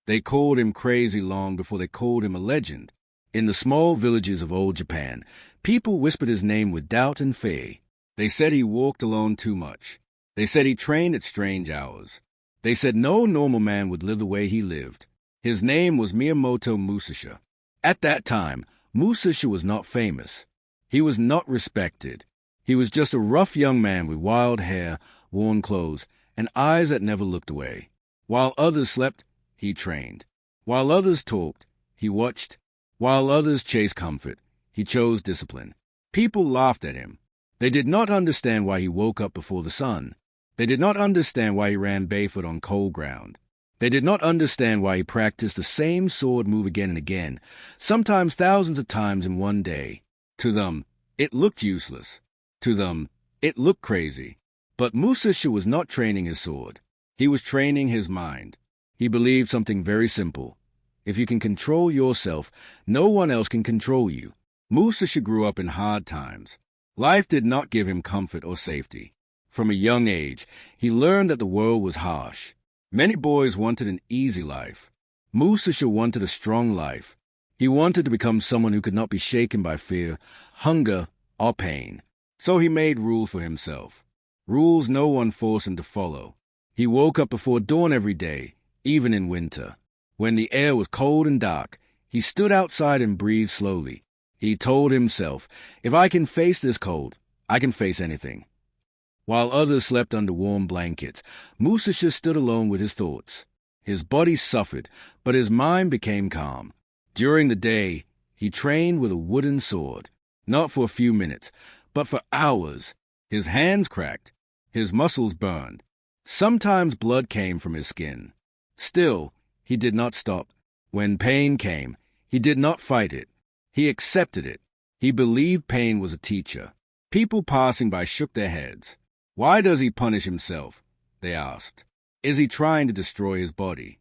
They called him crazy long before they called him a legend. In the small villages of old Japan, people whispered his name with doubt and fear. They said he walked alone too much. They said he trained at strange hours. They said no normal man would live the way he lived. His name was Miyamoto Musashi. At that time, Musashi was not famous. He was not respected. He was just a rough young man with wild hair, worn clothes, and eyes that never looked away. While others slept, he trained. While others talked, he watched. While others chased comfort, he chose discipline. People laughed at him. They did not understand why he woke up before the sun. They did not understand why he ran barefoot on cold ground. They did not understand why he practiced the same sword move again and again, sometimes thousands of times in one day. To them, it looked useless. To them, it looked crazy. But Musashi was not training his sword. He was training his mind. He believed something very simple. If you can control yourself, no one else can control you. Musashi grew up in hard times. Life did not give him comfort or safety. From a young age, he learned that the world was harsh. Many boys wanted an easy life. Musashi wanted a strong life. He wanted to become someone who could not be shaken by fear, hunger, or pain. So he made rules for himself. Rules no one forced him to follow. He woke up before dawn every day, even in winter. When the air was cold and dark, he stood outside and breathed slowly. He told himself, if I can face this cold, I can face anything. While others slept under warm blankets, Musashi stood alone with his thoughts. His body suffered, but his mind became calm. During the day, he trained with a wooden sword, not for a few minutes, but for hours. His hands cracked, his muscles burned. Sometimes blood came from his skin. Still, he did not stop. When pain came, he did not fight it. He accepted it. He believed pain was a teacher. People passing by shook their heads. Why does he punish himself? They asked. Is he trying to destroy his body?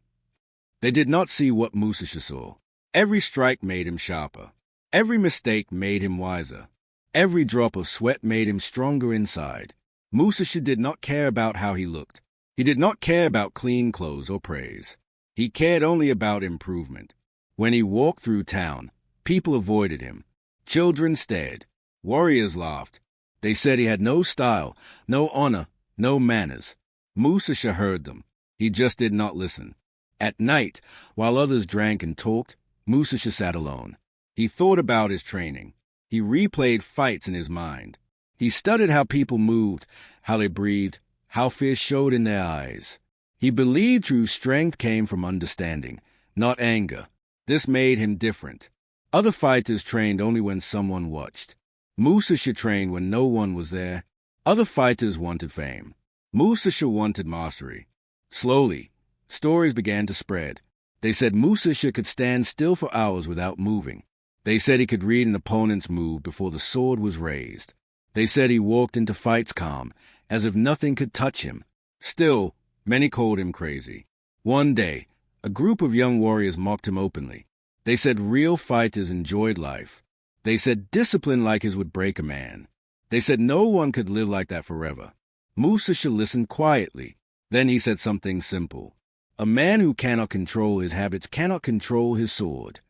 They did not see what Musashi saw. Every strike made him sharper. Every mistake made him wiser. Every drop of sweat made him stronger inside. Musashi did not care about how he looked. He did not care about clean clothes or praise. He cared only about improvement. When he walked through town, people avoided him. Children stared. Warriors laughed. They said he had no style, no honor, no manners. Musashi heard them. He just did not listen. At night, while others drank and talked, Musashi sat alone. He thought about his training. He replayed fights in his mind. He studied how people moved, how they breathed, how fear showed in their eyes. He believed true strength came from understanding, not anger. This made him different. Other fighters trained only when someone watched. Musashi trained when no one was there. Other fighters wanted fame. Musashi wanted mastery. Slowly, stories began to spread. They said Musashi could stand still for hours without moving. They said he could read an opponent's move before the sword was raised. They said he walked into fights calm, as if nothing could touch him. Still, many called him crazy. One day, a group of young warriors mocked him openly. They said real fighters enjoyed life. They said discipline like his would break a man. They said no one could live like that forever. Musashi listened quietly. Then he said something simple. A man who cannot control his habits cannot control his sword.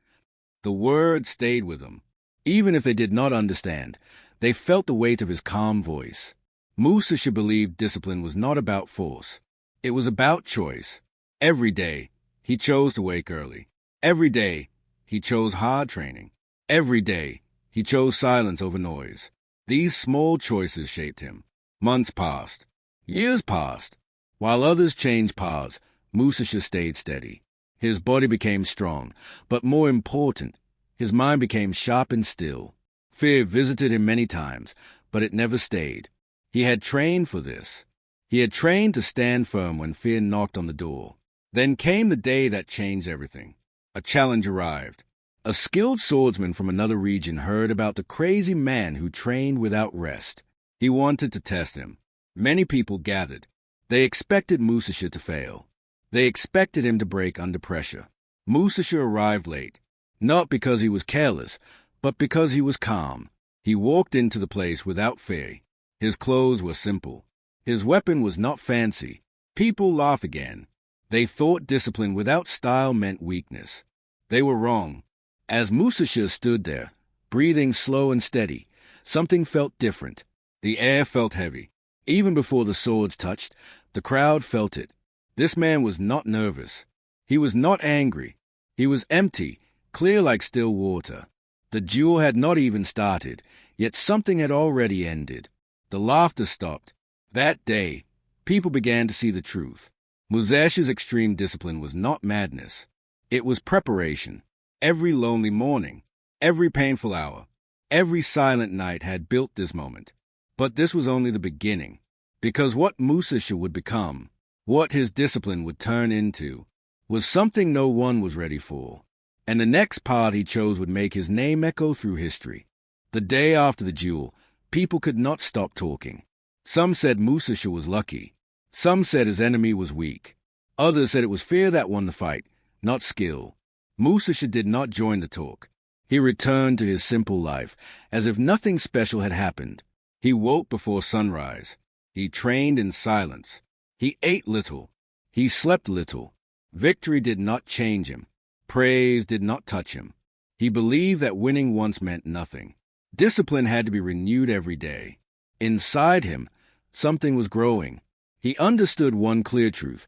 The word stayed with them. Even if they did not understand, they felt the weight of his calm voice. Musashi believed discipline was not about force. It was about choice. Every day, he chose to wake early. Every day, he chose hard training. Every day, he chose silence over noise. These small choices shaped him. Months passed. Years passed. While others changed paths, Musashi stayed steady. His body became strong, but more important, his mind became sharp and still. Fear visited him many times, but it never stayed. He had trained for this. He had trained to stand firm when fear knocked on the door. Then came the day that changed everything. A challenge arrived. A skilled swordsman from another region heard about the crazy man who trained without rest. He wanted to test him. Many people gathered. They expected Musashi to fail. They expected him to break under pressure. Musashi arrived late, not because he was careless, but because he was calm. He walked into the place without fear. His clothes were simple. His weapon was not fancy. People laughed again. They thought discipline without style meant weakness. They were wrong. As Musashi stood there, breathing slow and steady, something felt different. The air felt heavy. Even before the swords touched, the crowd felt it. This man was not nervous. He was not angry. He was empty, clear like still water. The duel had not even started, yet something had already ended. The laughter stopped. That day, people began to see the truth. Musashi's extreme discipline was not madness. It was preparation. Every lonely morning, every painful hour, every silent night had built this moment. But this was only the beginning, because what Musashi would become, what his discipline would turn into, was something no one was ready for. And the next path he chose would make his name echo through history. The day after the duel, people could not stop talking. Some said Musashi was lucky. Some said his enemy was weak. Others said it was fear that won the fight, not skill. Musashi did not join the talk. He returned to his simple life, as if nothing special had happened. He woke before sunrise. He trained in silence. He ate little. He slept little. Victory did not change him. Praise did not touch him. He believed that winning once meant nothing. Discipline had to be renewed every day. Inside him, something was growing. He understood one clear truth.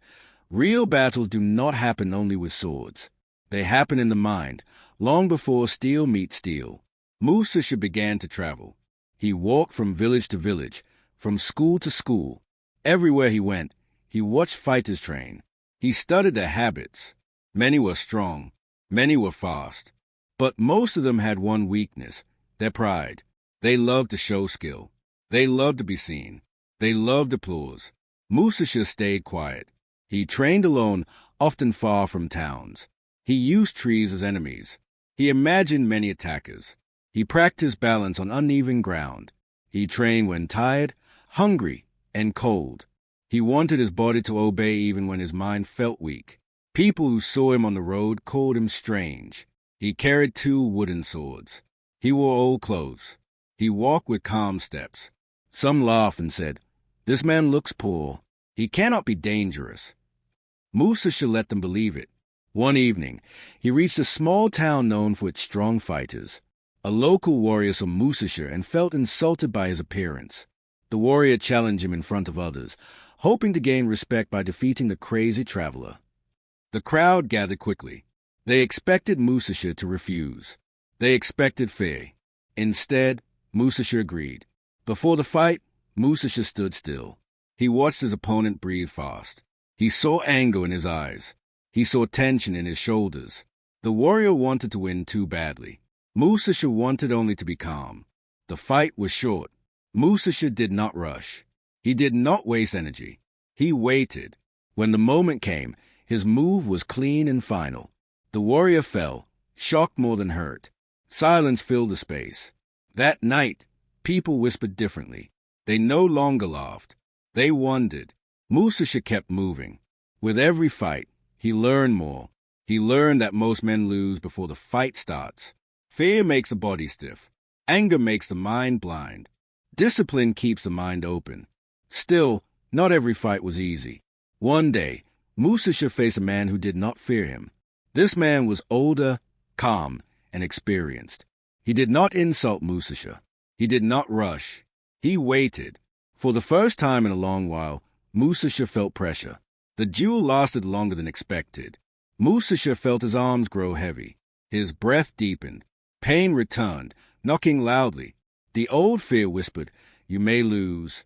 Real battles do not happen only with swords. They happen in the mind, long before steel meets steel. Musashi began to travel. He walked from village to village, from school to school. Everywhere he went, he watched fighters train. He studied their habits. Many were strong. Many were fast. But most of them had one weakness, their pride. They loved to show skill. They loved to be seen. They loved applause. Musashi stayed quiet. He trained alone, often far from towns. He used trees as enemies. He imagined many attackers. He practiced balance on uneven ground. He trained when tired, hungry, and cold. He wanted his body to obey even when his mind felt weak. People who saw him on the road called him strange. He carried 2 wooden swords. He wore old clothes. He walked with calm steps. Some laughed and said, "This man looks poor. He cannot be dangerous." Musashi let them believe it. One evening, he reached a small town known for its strong fighters. A local warrior saw Musashi and felt insulted by his appearance. The warrior challenged him in front of others, hoping to gain respect by defeating the crazy traveler. The crowd gathered quickly. They expected Musashi to refuse. They expected fear. Instead, Musashi agreed. Before the fight, Musashi stood still. He watched his opponent breathe fast. He saw anger in his eyes. He saw tension in his shoulders. The warrior wanted to win too badly. Musashi wanted only to be calm. The fight was short. Musashi did not rush. He did not waste energy. He waited. When the moment came, his move was clean and final. The warrior fell, shocked more than hurt. Silence filled the space. That night, people whispered differently. They no longer laughed. They wondered. Musashi kept moving. With every fight, he learned more. He learned that most men lose before the fight starts. Fear makes the body stiff. Anger makes the mind blind. Discipline keeps the mind open. Still, not every fight was easy. One day, Musashi faced a man who did not fear him. This man was older, calm, and experienced. He did not insult Musashi. He did not rush. He waited. For the first time in a long while, Musashi felt pressure. The duel lasted longer than expected. Musashi felt his arms grow heavy. His breath deepened. Pain returned, knocking loudly. The old fear whispered, "You may lose."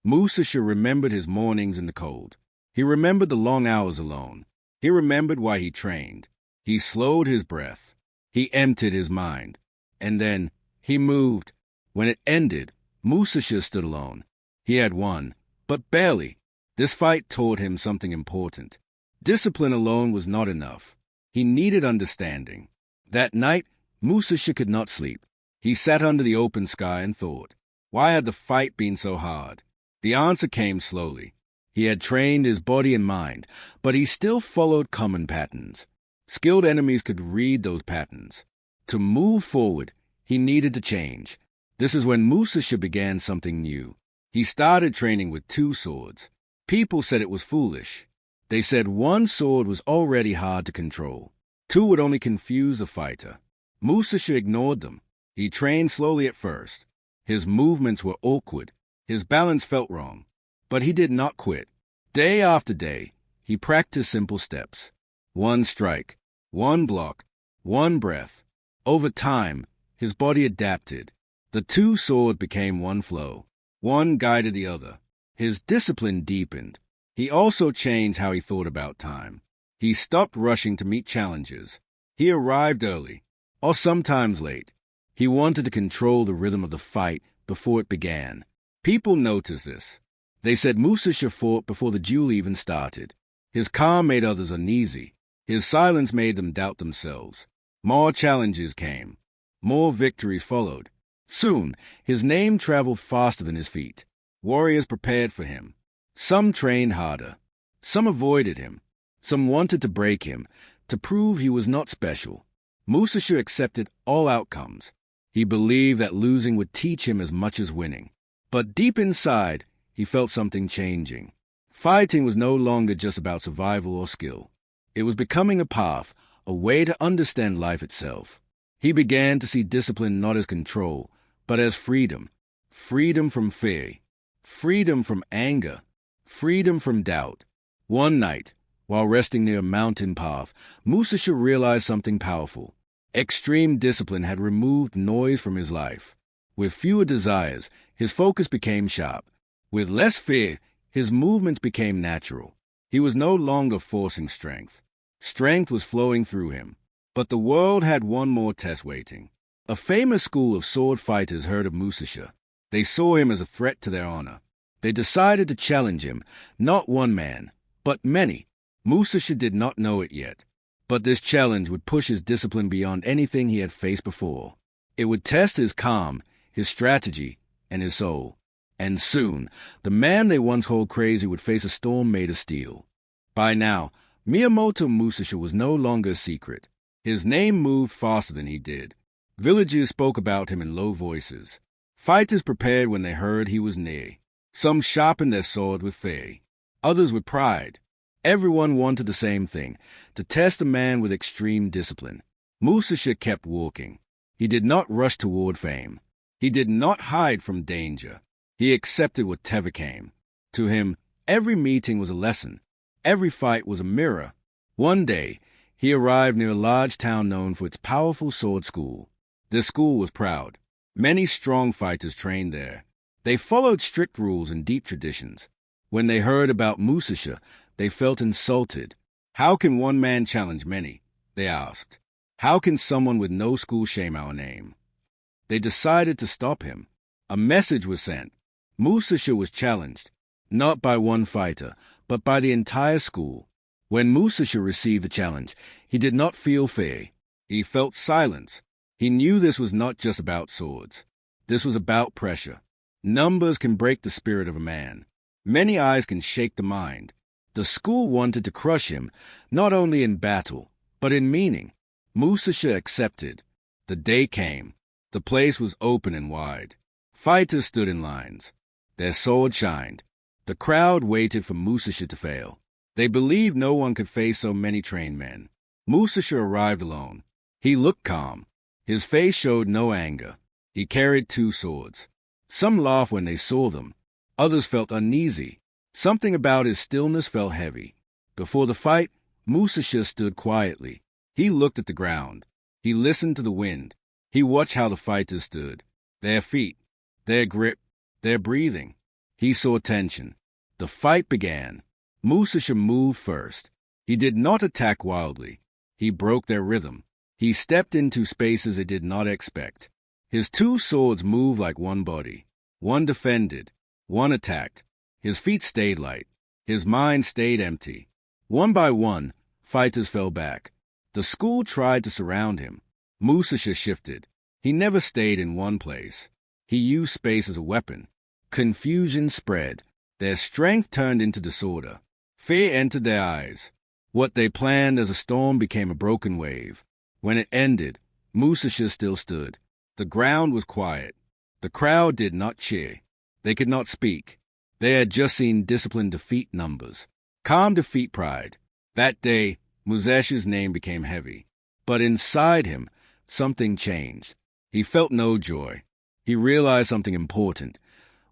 Musashi remembered his mornings in the cold. He remembered the long hours alone. He remembered why he trained. He slowed his breath. He emptied his mind. And then he moved. When it ended, Musashi stood alone. He had won, but barely. This fight taught him something important. Discipline alone was not enough. He needed understanding. That night, Musashi could not sleep. He sat under the open sky and thought, why had the fight been so hard? The answer came slowly. He had trained his body and mind, but he still followed common patterns. Skilled enemies could read those patterns. To move forward, he needed to change. This is when Musashi began something new. He started training with 2 swords. People said it was foolish. They said one sword was already hard to control. Two would only confuse a fighter. Musashi ignored them. He trained slowly at first. His movements were awkward. His balance felt wrong. But he did not quit. Day after day, he practiced simple steps. One strike, one block, one breath. Over time, his body adapted. The two swords became one flow. One guided the other. His discipline deepened. He also changed how he thought about time. He stopped rushing to meet challenges. He arrived early, or sometimes late. He wanted to control the rhythm of the fight before it began. People noticed this. They said Musashi fought before the duel even started. His calm made others uneasy. His silence made them doubt themselves. More challenges came. More victories followed. Soon, his name traveled faster than his feet. Warriors prepared for him. Some trained harder. Some avoided him. Some wanted to break him, to prove he was not special. Musashi accepted all outcomes. He believed that losing would teach him as much as winning. But deep inside, he felt something changing. Fighting was no longer just about survival or skill. It was becoming a path, a way to understand life itself. He began to see discipline not as control, but as freedom. Freedom from fear. Freedom from anger. Freedom from doubt. One night, while resting near a mountain path, Musashi realized something powerful. Extreme discipline had removed noise from his life. With fewer desires, his focus became sharp. With less fear, his movements became natural. He was no longer forcing strength. Strength was flowing through him. But the world had one more test waiting. A famous school of sword fighters heard of Musashi. They saw him as a threat to their honor. They decided to challenge him, not one man, but many. Musashi did not know it yet. But this challenge would push his discipline beyond anything he had faced before. It would test his calm, his strategy, and his soul. And soon, the man they once called crazy would face a storm made of steel. By now, Miyamoto Musashi was no longer a secret. His name moved faster than he did. Villagers spoke about him in low voices. Fighters prepared when they heard he was near. Some sharpened their sword with fear, others with pride. Everyone wanted the same thing, to test a man with extreme discipline. Musashi kept walking. He did not rush toward fame. He did not hide from danger. He accepted whatever came. To him, every meeting was a lesson. Every fight was a mirror. One day, he arrived near a large town known for its powerful sword school. This school was proud. Many strong fighters trained there. They followed strict rules and deep traditions. When they heard about Musashi, they felt insulted. How can one man challenge many? They asked. How can someone with no school shame our name? They decided to stop him. A message was sent. Musashi was challenged, not by one fighter, but by the entire school. When Musashi received the challenge, he did not feel fear. He felt silence. He knew this was not just about swords. This was about pressure. Numbers can break the spirit of a man. Many eyes can shake the mind. The school wanted to crush him, not only in battle, but in meaning. Musashi accepted. The day came. The place was open and wide. Fighters stood in lines. Their swords shined. The crowd waited for Musashi to fail. They believed no one could face so many trained men. Musashi arrived alone. He looked calm. His face showed no anger. He carried two swords. Some laughed when they saw them. Others felt uneasy. Something about his stillness felt heavy. Before the fight, Musashi stood quietly. He looked at the ground. He listened to the wind. He watched how the fighters stood. Their feet, their grip, their breathing. He saw tension. The fight began. Musashi moved first. He did not attack wildly. He broke their rhythm. He stepped into spaces they did not expect. His two swords moved like one body. One defended. One attacked. His feet stayed light. His mind stayed empty. One by one, fighters fell back. The school tried to surround him. Musashi shifted. He never stayed in one place. He used space as a weapon. Confusion spread. Their strength turned into disorder. Fear entered their eyes. What they planned as a storm became a broken wave. When it ended, Musashi still stood. The ground was quiet. The crowd did not cheer. They could not speak. They had just seen discipline defeat numbers. Calm defeat pride. That day, Musashi's name became heavy. But inside him, something changed. He felt no joy. He realized something important.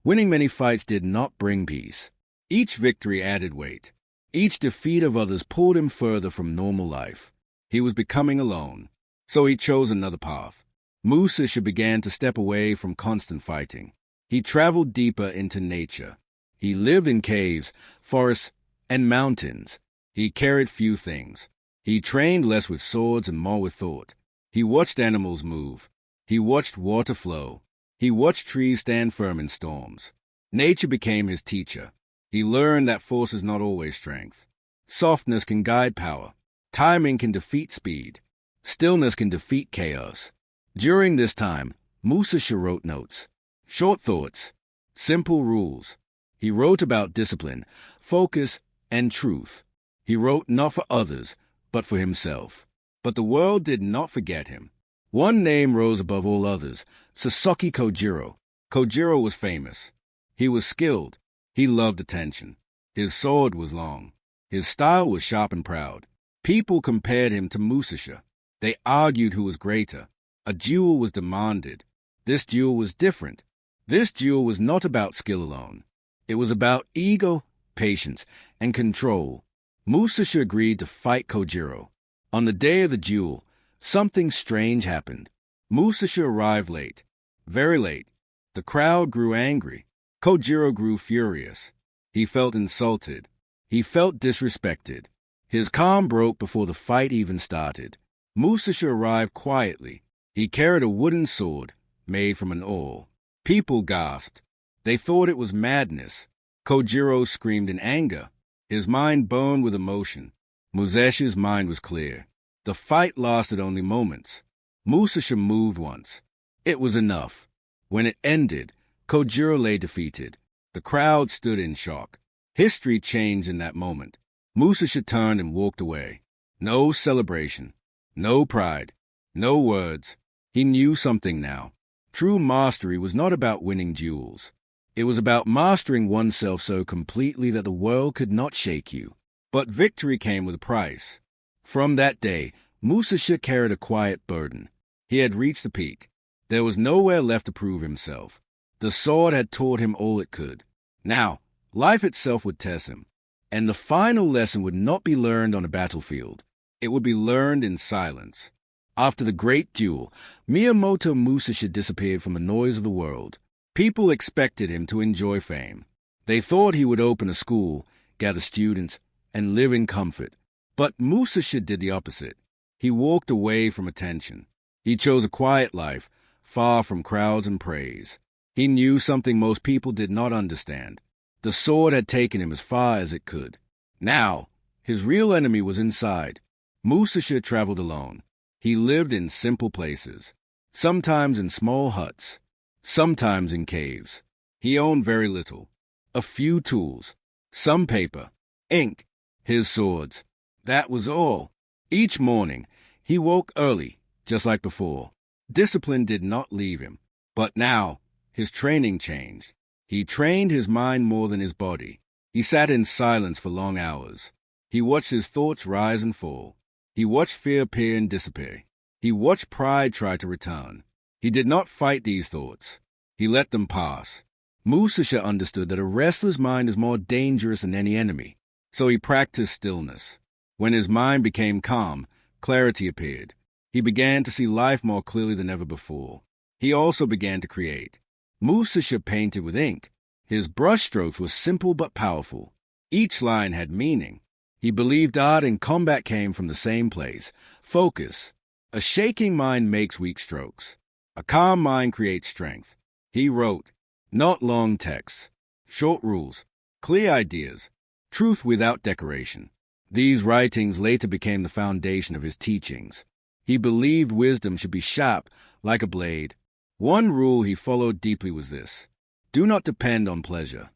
Winning many fights did not bring peace. Each victory added weight. Each defeat of others pulled him further from normal life. He was becoming alone. So he chose another path. Musashi began to step away from constant fighting. He traveled deeper into nature. He lived in caves, forests, and mountains. He carried few things. He trained less with swords and more with thought. He watched animals move. He watched water flow. He watched trees stand firm in storms. Nature became his teacher. He learned that force is not always strength. Softness can guide power. Timing can defeat speed. Stillness can defeat chaos. During this time, Musashi wrote notes. Short thoughts. Simple rules. He wrote about discipline, focus, and truth. He wrote not for others, but for himself. But the world did not forget him. One name rose above all others, Sasaki Kojiro. Kojiro was famous. He was skilled. He loved attention. His sword was long. His style was sharp and proud. People compared him to Musashi. They argued who was greater. A duel was demanded. This duel was different. This duel was not about skill alone. It was about ego, patience, and control. Musashi agreed to fight Kojiro. On the day of the duel, something strange happened. Musashi arrived late, very late. The crowd grew angry. Kojiro grew furious. He felt insulted. He felt disrespected. His calm broke before the fight even started. Musashi arrived quietly. He carried a wooden sword made from an awl. People gasped. They thought it was madness. Kojiro screamed in anger. His mind burned with emotion. Musashi's mind was clear. The fight lasted only moments. Musashi moved once. It was enough. When it ended, Kojiro lay defeated. The crowd stood in shock. History changed in that moment. Musashi turned and walked away. No celebration. No pride. No words. He knew something now. True mastery was not about winning duels. It was about mastering oneself so completely that the world could not shake you. But victory came with a price. From that day, Musashi carried a quiet burden. He had reached the peak. There was nowhere left to prove himself. The sword had taught him all it could. Now, life itself would test him. And the final lesson would not be learned on a battlefield. It would be learned in silence. After the great duel, Miyamoto Musashi disappeared from the noise of the world. People expected him to enjoy fame. They thought he would open a school, gather students, and live in comfort. But Musashi did the opposite. He walked away from attention. He chose a quiet life, far from crowds and praise. He knew something most people did not understand. The sword had taken him as far as it could. Now, his real enemy was inside. Musashi traveled alone. He lived in simple places, sometimes in small huts, sometimes in caves. He owned very little. A few tools, some paper, ink, his swords. That was all. Each morning, he woke early, just like before. Discipline did not leave him. But now, his training changed. He trained his mind more than his body. He sat in silence for long hours. He watched his thoughts rise and fall. He watched fear appear and disappear. He watched pride try to return. He did not fight these thoughts. He let them pass. Musashi understood that a restless mind is more dangerous than any enemy. So he practiced stillness. When his mind became calm, clarity appeared. He began to see life more clearly than ever before. He also began to create. Musashi painted with ink. His brushstrokes were simple but powerful. Each line had meaning. He believed art and combat came from the same place. Focus. A shaking mind makes weak strokes. A calm mind creates strength. He wrote, not long texts, short rules, clear ideas, truth without decoration. These writings later became the foundation of his teachings. He believed wisdom should be sharp, like a blade. One rule he followed deeply was this: do not depend on pleasure.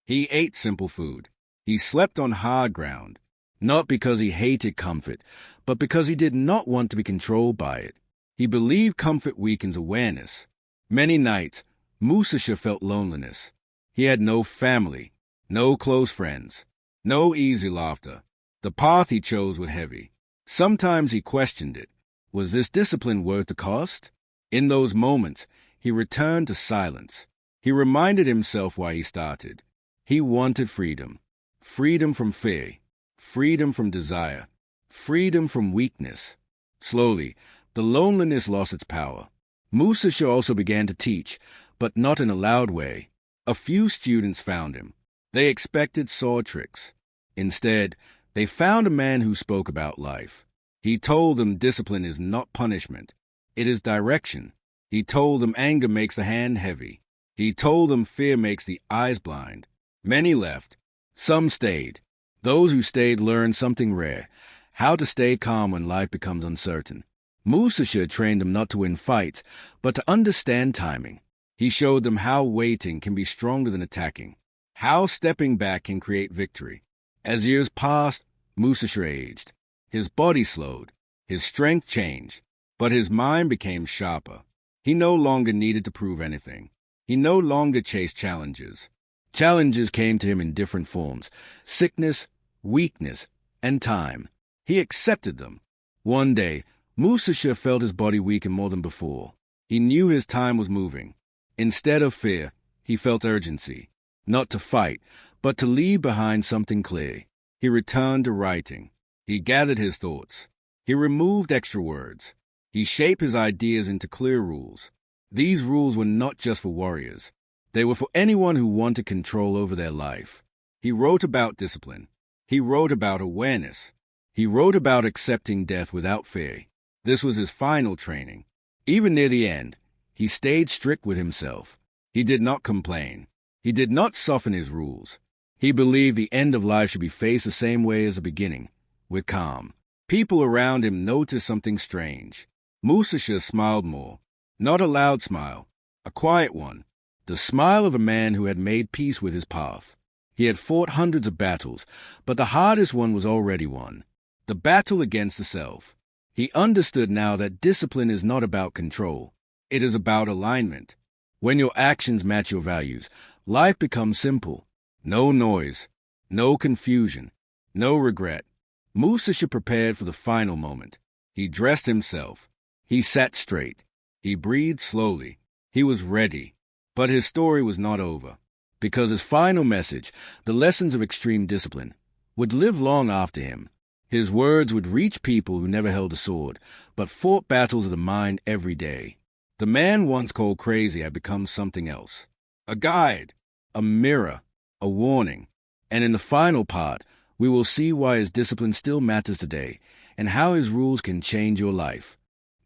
He ate simple food. He slept on hard ground, not because he hated comfort, but because he did not want to be controlled by it. He believed comfort weakens awareness. Many nights, Musashi felt loneliness. He had no family, no close friends. No easy laughter. The path he chose was heavy. Sometimes he questioned it. Was this discipline worth the cost? In those moments, he returned to silence. He reminded himself why he started. He wanted freedom. Freedom from fear. Freedom from desire. Freedom from weakness. Slowly, the loneliness lost its power. Musashi also began to teach, but not in a loud way. A few students found him. They expected sword tricks. Instead, they found a man who spoke about life. He told them discipline is not punishment. It is direction. He told them anger makes the hand heavy. He told them fear makes the eyes blind. Many left. Some stayed. Those who stayed learned something rare, how to stay calm when life becomes uncertain. Musashi trained them not to win fights, but to understand timing. He showed them how waiting can be stronger than attacking, how stepping back can create victory. As years passed, Musashi aged. His body slowed. His strength changed. But his mind became sharper. He no longer needed to prove anything. He no longer chased challenges. Challenges came to him in different forms: sickness, weakness, and time. He accepted them. One day, Musashi felt his body weaken more than before. He knew his time was moving. Instead of fear, he felt urgency. Not to fight, but to leave behind something clear. He returned to writing. He gathered his thoughts. He removed extra words. He shaped his ideas into clear rules. These rules were not just for warriors. They were for anyone who wanted control over their life. He wrote about discipline. He wrote about awareness. He wrote about accepting death without fear. This was his final training. Even near the end, he stayed strict with himself. He did not complain. He did not soften his rules. He believed the end of life should be faced the same way as the beginning, with calm. People around him noticed something strange. Musashi smiled more. Not a loud smile, a quiet one. The smile of a man who had made peace with his path. He had fought hundreds of battles, but the hardest one was already won. The battle against the self. He understood now that discipline is not about control. It is about alignment. When your actions match your values, life becomes simple. No noise, no confusion, no regret. Musashi prepared for the final moment. He dressed himself. He sat straight. He breathed slowly. He was ready. But his story was not over, because his final message, the lessons of extreme discipline, would live long after him. His words would reach people who never held a sword, but fought battles of the mind every day. The man once called crazy had become something else. A guide, a mirror, a warning. And in the final part, we will see why his discipline still matters today, and how his rules can change your life.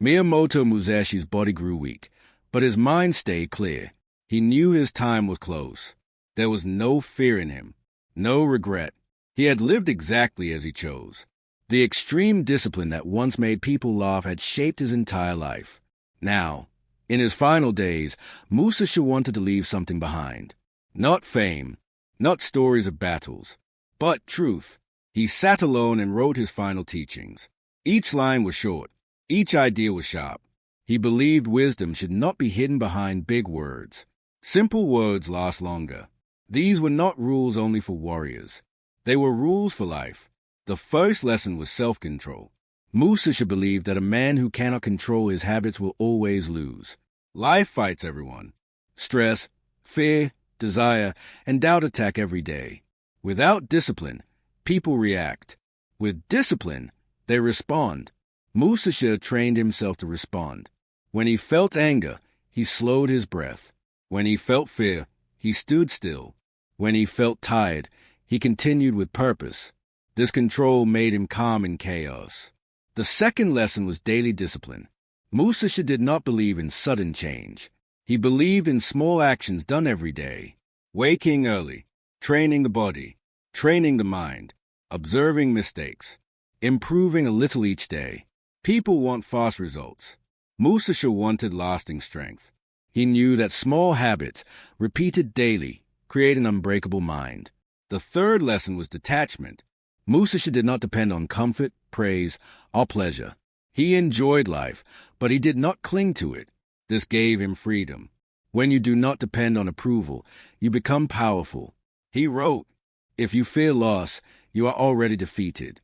Miyamoto Musashi's body grew weak, but his mind stayed clear. He knew his time was close. There was no fear in him, no regret. He had lived exactly as he chose. The extreme discipline that once made people laugh had shaped his entire life. Now, in his final days, Musashi wanted to leave something behind. Not fame, not stories of battles, but truth. He sat alone and wrote his final teachings. Each line was short. Each idea was sharp. He believed wisdom should not be hidden behind big words. Simple words last longer. These were not rules only for warriors. They were rules for life. The first lesson was self-control. Musashi believed that a man who cannot control his habits will always lose. Life fights everyone. Stress, fear, desire, and doubt attack every day. Without discipline, people react. With discipline, they respond. Musashi trained himself to respond. When he felt anger, he slowed his breath. When he felt fear, he stood still. When he felt tired, he continued with purpose. This control made him calm in chaos. The second lesson was daily discipline. Musashi did not believe in sudden change. He believed in small actions done every day. Waking early, training the body, training the mind, observing mistakes, improving a little each day. People want fast results. Musashi wanted lasting strength. He knew that small habits, repeated daily, create an unbreakable mind. The third lesson was detachment. Musashi did not depend on comfort, praise, or pleasure. He enjoyed life, but he did not cling to it. This gave him freedom. When you do not depend on approval, you become powerful. He wrote, If you fear loss, you are already defeated.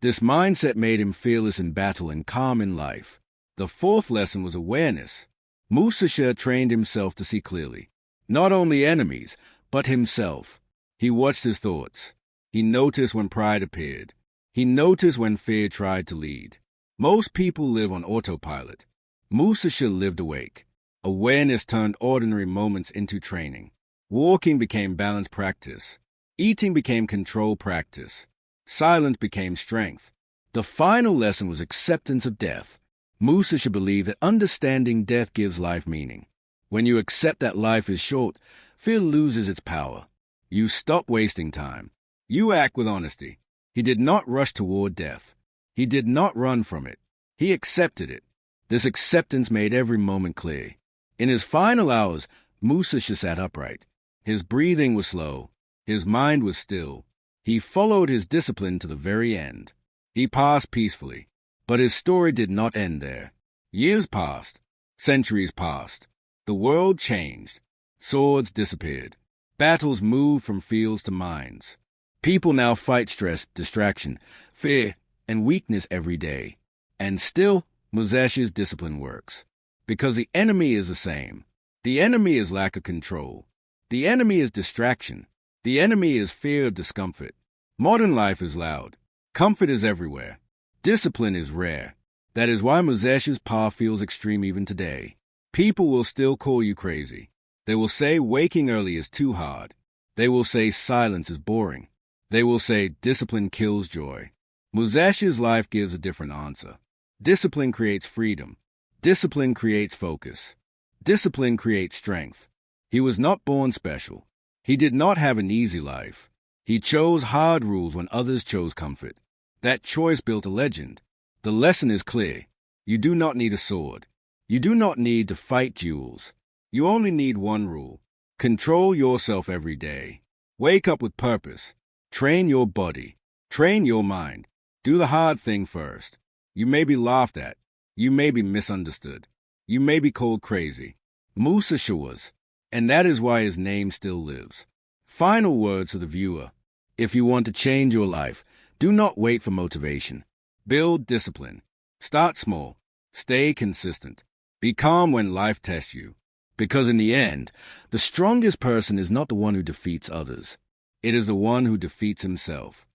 This mindset made him fearless in battle and calm in life. The fourth lesson was awareness. Musashi trained himself to see clearly, not only enemies, but himself. He watched his thoughts. He noticed when pride appeared. He noticed when fear tried to lead. Most people live on autopilot. Musashi lived awake. Awareness turned ordinary moments into training. Walking became balance practice. Eating became control practice. Silence became strength. The final lesson was acceptance of death. Musashi believed that understanding death gives life meaning. When you accept that life is short, fear loses its power. You stop wasting time. You act with honesty. He did not rush toward death. He did not run from it. He accepted it. This acceptance made every moment clear. In his final hours, Musashi sat upright. His breathing was slow. His mind was still. He followed his discipline to the very end. He passed peacefully. But his story did not end there. Years passed. Centuries passed. The world changed. Swords disappeared. Battles moved from fields to minds. People now fight stress, distraction, fear, and weakness every day. And still, Musashi's discipline works. Because the enemy is the same. The enemy is lack of control. The enemy is distraction. The enemy is fear of discomfort. Modern life is loud. Comfort is everywhere. Discipline is rare. That is why Musashi's power feels extreme even today. People will still call you crazy. They will say waking early is too hard. They will say silence is boring. They will say discipline kills joy. Musashi's life gives a different answer. Discipline creates freedom. Discipline creates focus. Discipline creates strength. He was not born special. He did not have an easy life. He chose hard rules when others chose comfort. That choice built a legend. The lesson is clear. You do not need a sword. You do not need to fight duels. You only need one rule. Control yourself every day. Wake up with purpose. Train your body. Train your mind. Do the hard thing first. You may be laughed at. You may be misunderstood. You may be called crazy. Musashi was, and that is why his name still lives. Final words to the viewer. If you want to change your life, do not wait for motivation. Build discipline. Start small. Stay consistent. Be calm when life tests you. Because in the end, the strongest person is not the one who defeats others. It is the one who defeats himself.